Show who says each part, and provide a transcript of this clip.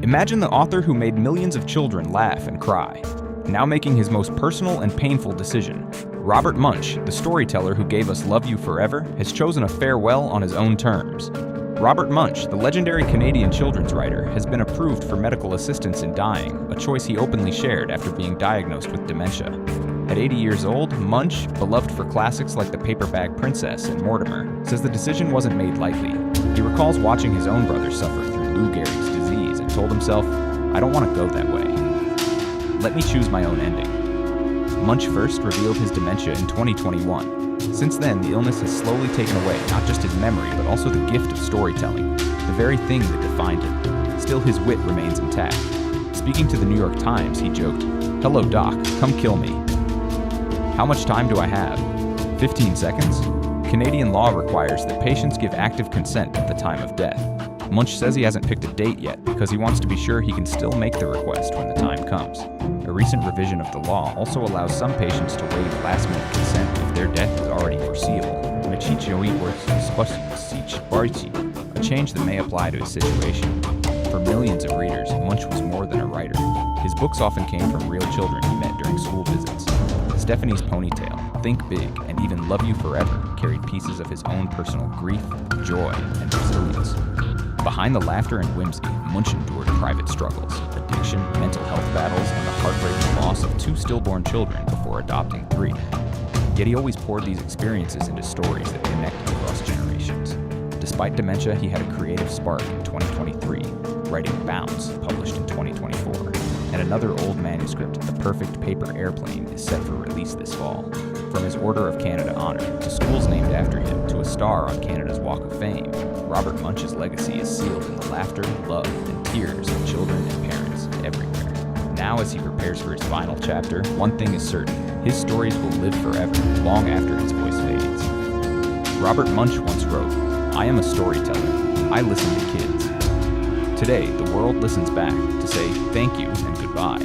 Speaker 1: Imagine the author who made millions of children laugh and cry, now making his most personal and painful decision. Robert Munsch, the storyteller who gave us Love You Forever, has chosen a farewell on his own terms. Robert Munsch, the legendary Canadian children's writer, has been approved for medical assistance in dying, a choice he openly shared after being diagnosed with dementia. At 80 years old, Munsch, beloved for classics like The Paper Bag Princess and Mortimer, says the decision wasn't made lightly. He recalls watching his own brother suffer through Lou Gehrig's disease and told himself, "I don't want to go that way. Let me choose my own ending." Munsch first revealed his dementia in 2021. Since then, the illness has slowly taken away not just his memory, but also the gift of storytelling, the very thing that defined him. Still, his wit remains intact. Speaking to the New York Times, he joked, "Hello, Doc, come kill me. How much time do I have? 15 seconds? Canadian law requires that patients give active consent at the time of death. Munsch says he hasn't picked a date yet because he wants to be sure he can still make the request when the time comes. A recent revision of the law also allows some patients to waive last-minute consent if their death is already foreseeable. A change that may apply to his situation. For millions of readers, Munsch was more than a writer. His books often came from real children he met during school visits. Stephanie's Ponytail, Think Big, and even Love You Forever carried pieces of his own personal grief, joy, and resilience. Behind the laughter and whimsy, Munsch endured private struggles, addiction, mental health battles, and the heartbreaking loss of 2 stillborn children before adopting 3. Yet he always poured these experiences into stories that connected across generations. Despite dementia, he had a creative spark in 2023, writing Bounce, published in 2024. And another old manuscript, The Perfect Paper Airplane, is set for release this fall. From his Order of Canada honor, to schools named after him, to a star on Canada's Walk of Fame, Robert Munsch's legacy is sealed in the laughter, love, and tears of children and parents everywhere. Now, as he prepares for his final chapter, one thing is certain: his stories will live forever, long after his voice fades. Robert Munsch once wrote, "I am a storyteller. I listen to kids." Today, the world listens back to say thank you and goodbye.